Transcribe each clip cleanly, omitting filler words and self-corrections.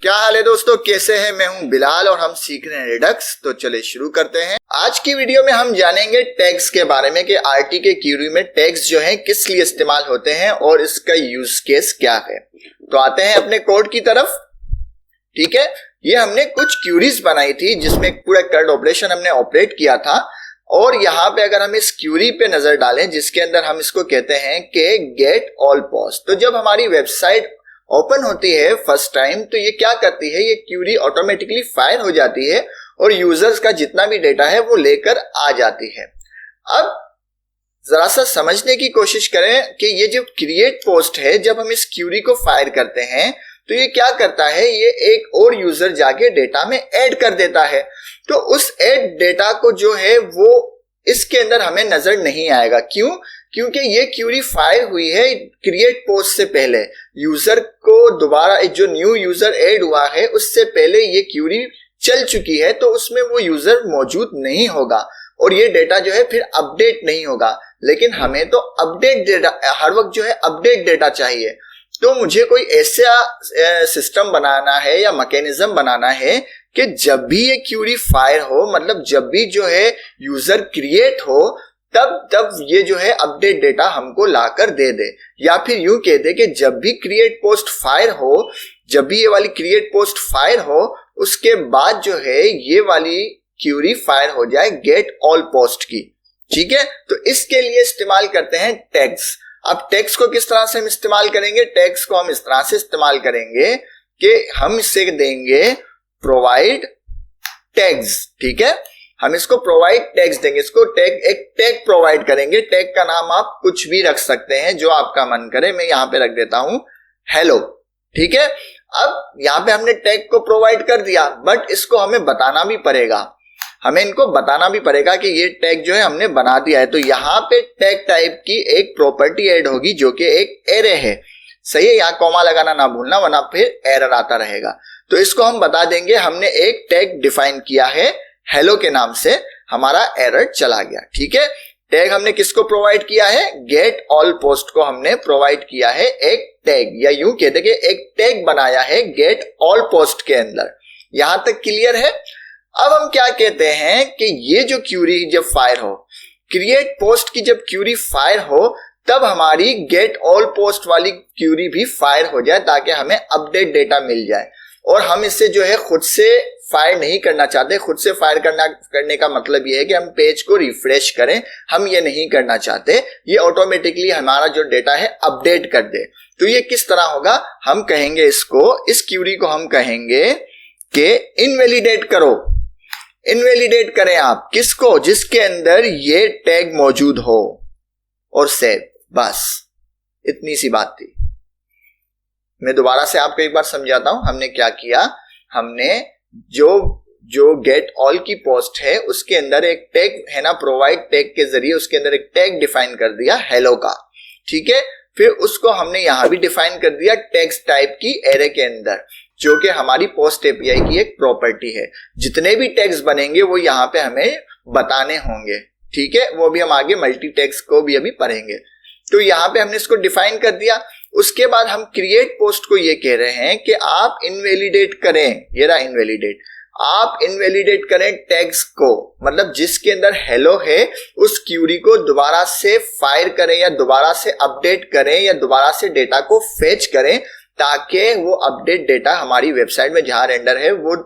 क्या हाल है दोस्तों, कैसे हैं? मैं हूं बिलाल और हम सीख रहे हैं रिडक्स। तो चले शुरू करते हैं। आज की वीडियो में हम जानेंगे टैग्स के बारे में कि आरटी के क्यूरी में टैग्स जो हैं किस लिए इस्तेमाल होते हैं और इसका यूज केस क्या है। तो आते हैं अपने कोड की तरफ। ठीक है, ये हमने कुछ क्यूरीज बनाई थी जिसमें पूरा कर्ड ऑपरेशन हमने ऑपरेट किया था। और यहाँ पे अगर हम इस क्यूरी पे नजर डालें जिसके अंदर हम इसको कहते हैं कि गेट ऑल पोस्ट, तो जब हमारी वेबसाइट ओपन होती है फर्स्ट टाइम तो ये क्या करती है, ये क्यूरी ऑटोमेटिकली फायर हो जाती है और यूजर्स का जितना भी डेटा है वो लेकर आ जाती है। अब जरा सा समझने की कोशिश करें कि ये जो क्रिएट पोस्ट है, जब हम इस क्यूरी को फायर करते हैं तो ये क्या करता है, ये एक और यूजर जाके डेटा में ऐड कर देता है। तो उस ऐड डेटा को जो है वो इसके अंदर हमें नजर नहीं आएगा। क्यों? क्योंकि ये क्यूरी फायर हुई है क्रिएट पोस्ट से पहले। यूजर को दोबारा जो न्यू यूजर ऐड हुआ है उससे पहले ये क्यूरी चल चुकी है, तो उसमें वो यूजर मौजूद नहीं होगा और ये डेटा जो है फिर अपडेट नहीं होगा। लेकिन हमें तो अपडेट डेटा, हर वक्त जो है अपडेट डेटा चाहिए। तो मुझे कोई ऐसा सिस्टम बनाना है या मैकेनिज्म बनाना है कि जब भी ये क्यूरी फायर हो, मतलब जब भी जो है यूजर क्रिएट हो, तब ये जो है अपडेट डेटा हमको लाकर दे दे। या फिर यूं कह दे कि जब भी क्रिएट पोस्ट फायर हो, जब भी ये वाली क्रिएट पोस्ट फायर हो, उसके बाद जो है ये वाली क्यूरी फायर हो जाए गेट ऑल पोस्ट की। ठीक है, तो इसके लिए इस्तेमाल करते हैं टैग्स। अब टैग्स को किस तरह से हम इस्तेमाल करेंगे? टैग्स को हम इस तरह से इस्तेमाल करेंगे कि हम इससे देंगे प्रोवाइड टैग्स। ठीक है, हम इसको प्रोवाइड टैग्स देंगे, इसको एक टैग प्रोवाइड करेंगे। टैग का नाम आप कुछ भी रख सकते हैं जो आपका मन करे। मैं यहां पे रख देता हूं हेलो। ठीक है, अब यहां पे हमने टैग को प्रोवाइड कर दिया, बट इसको हमें बताना भी पड़ेगा, हमें इनको बताना भी पड़ेगा कि ये टैग जो है हमने बना दिया है। तो यहाँ पे टैग टाइप की एक प्रॉपर्टी ऐड होगी जो कि एक एरे है। सही है, यहाँ कॉमा लगाना ना भूलना वरना फिर एरर आता रहेगा। तो इसको हम बता देंगे हमने एक टैग डिफाइन किया है हेलो के नाम से, हमारा एरर चला गया। ठीक है, टैग हमने किसको प्रोवाइड किया है? गेट ऑल पोस्ट को हमने प्रोवाइड किया है एक टैग, या यूं कहते कि एक टैग बनाया है गेट ऑल पोस्ट के अंदर। यहां तक क्लियर है? अब हम क्या कहते हैं कि ये जो क्यूरी जब फायर हो, क्रिएट पोस्ट की जब क्यूरी फायर हो, तब हमारी गेट ऑल पोस्ट वाली क्यूरी भी फायर हो जाए ताकि हमें अपडेट डेटा मिल जाए। और हम इससे जो है खुद से फायर नहीं करना चाहते। खुद से फायर करने का मतलब ये है कि हम पेज को रिफ्रेश करें, हम ये नहीं करना चाहते। ये ऑटोमेटिकली हमारा जो डेटा है अपडेट कर दे। तो ये किस तरह होगा? हम कहेंगे इसको, इस क्यूरी को हम कहेंगे कि इनवैलिडेट करो। इनवैलिडेट करें आप किसको? जिसके अंदर ये टैग मौजूद हो, और सेव। बस इतनी सी बात थी। मैं दोबारा से आपको एक बार समझाता हूं हमने क्या किया। हमने जो गेट ऑल की पोस्ट है उसके अंदर एक टैग है ना, प्रोवाइड टैग के जरिए उसके अंदर एक टैग डिफाइन कर दिया हेलो का। ठीक है, फिर उसको हमने यहां भी डिफाइन कर दिया टैग्स टाइप की एरे के अंदर, जो कि हमारी पोस्ट एपीआई की एक प्रॉपर्टी है। जितने भी टैग्स बनेंगे वो यहाँ पे हमें बताने होंगे। ठीक है, वो भी हम आगे मल्टी टैग्स को भी अभी पढ़ेंगे। तो यहाँ पे हमने इसको डिफाइन कर दिया। उसके बाद हम क्रिएट पोस्ट को ये कह रहे हैं कि आप इनवैलिडेट करें, ये रहा इनवैलिडेट, आप इनवैलिडेट करें टैग्स को, मतलब जिसके अंदर हेलो है उस क्यूरी को दोबारा से फायर करें या दोबारा से अपडेट करें या दोबारा से डेटा को फेच करें, ताकि वो अपडेट डेटा हमारी वेबसाइट में जहां रेंडर है वो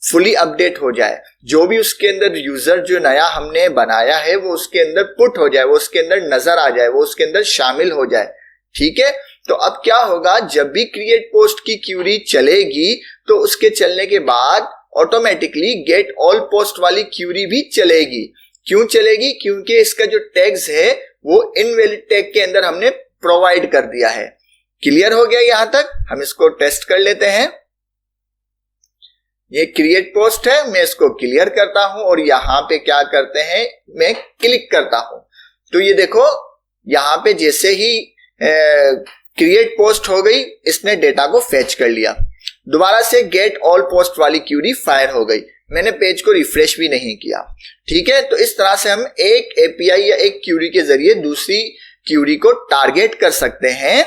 फुली अपडेट हो जाए। जो भी उसके अंदर यूजर जो नया हमने बनाया है वो उसके अंदर पुट हो जाए, वो उसके अंदर नजर आ जाए, वो उसके अंदर शामिल हो जाए। ठीक है, तो अब क्या होगा, जब भी क्रिएट पोस्ट की क्यूरी चलेगी तो उसके चलने के बाद ऑटोमेटिकली गेट ऑल पोस्ट वाली क्यूरी भी चलेगी। क्यों चलेगी? क्योंकि इसका जो टैग्स है वो इनवैलिड टैग के अंदर हमने प्रोवाइड कर दिया है। क्लियर हो गया यहां तक? हम इसको टेस्ट कर लेते हैं। ये क्रिएट पोस्ट है, मैं इसको क्लियर करता हूं और यहां पे क्या करते हैं, मैं क्लिक करता हूं। तो ये देखो यहां पे जैसे ही क्रिएट पोस्ट हो गई, इसने डेटा को फेच कर लिया। दोबारा से गेट ऑल पोस्ट वाली क्यूरी फायर हो गई, मैंने पेज को रिफ्रेश भी नहीं किया। ठीक है, तो इस तरह से हम एक एपीआई या एक क्यूरी के जरिए दूसरी क्यूरी को टारगेट कर सकते हैं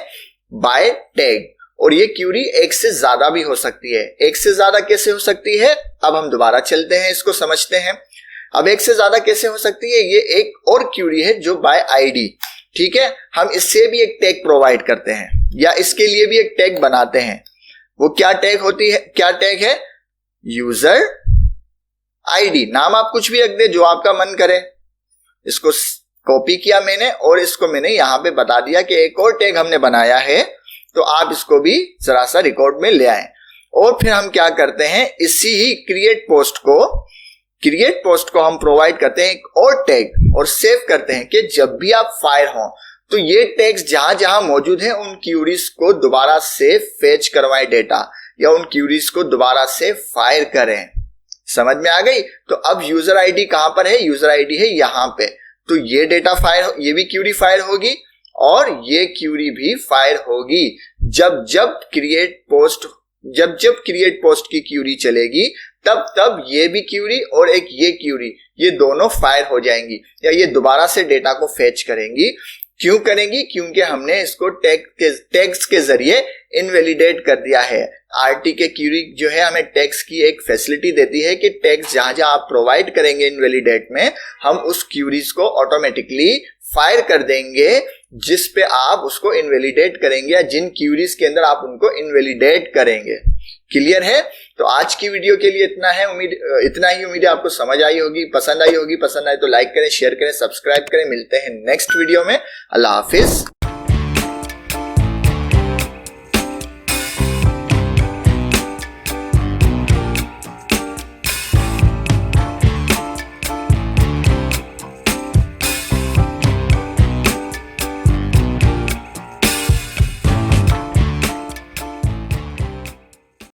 बाय टैग। और ये क्यूरी एक से ज्यादा भी हो सकती है। एक से ज्यादा कैसे हो सकती है, अब हम दोबारा चलते हैं, इसको समझते हैं। अब एक से ज्यादा कैसे हो सकती है, ये एक और क्यूरी है जो बाय आईडी, ठीक है, हम इससे भी एक टैग प्रोवाइड करते हैं या इसके लिए भी एक टैग बनाते हैं। वो क्या टैग होती है, क्या टैग है, यूजर आईडी। नाम आप कुछ भी रख दे जो आपका मन करे। इसको कॉपी किया मैंने और इसको मैंने यहां पे बता दिया कि एक और टैग हमने बनाया है, तो आप इसको भी जरा सा रिकॉर्ड में ले आए। और फिर हम क्या करते हैं, इसी ही क्रिएट पोस्ट को हम प्रोवाइड करते हैं एक और टैग और सेव करते हैं कि जब भी आप फायर हो तो ये टैग्स जहां जहां मौजूद हैं उन क्यूरीज को दोबारा से फेच करवाएं डेटा, या उन क्यूरीज को दोबारा से फायर करें। समझ में आ गई। तो अब यूजर आईडी कहां पर है, यूजर आईडी है यहां पे। तो ये डेटा फायर, ये भी क्यूरी फायर होगी और ये क्यूरी भी फायर होगी जब जब क्रिएट पोस्ट की क्यूरी चलेगी, तब ये भी क्यूरी और एक ये क्यूरी, ये दोनों फायर हो जाएंगी या ये दोबारा से डेटा को फेच करेंगी। क्यों करेंगी, क्योंकि हमने इसको टैग्स के जरिए इनवैलिडेट कर दिया है। आरटी के क्यूरी जो है हमें टैग्स की एक फैसिलिटी देती है कि टैग्स जहां जहां आप प्रोवाइड करेंगे इनवैलिडेट में, हम उस क्यूरीज को ऑटोमेटिकली फायर कर देंगे जिस पे आप उसको इनवैलिडेट करेंगे या जिन क्यूरीज के अंदर आप उनको इनवैलिडेट करेंगे। क्लियर है। तो आज की वीडियो के लिए इतना ही उम्मीद है आपको समझ आई होगी, पसंद आई होगी। पसंद आए तो लाइक करें, शेयर करें, सब्सक्राइब करें। मिलते हैं नेक्स्ट वीडियो में। अल्लाह हाफिज।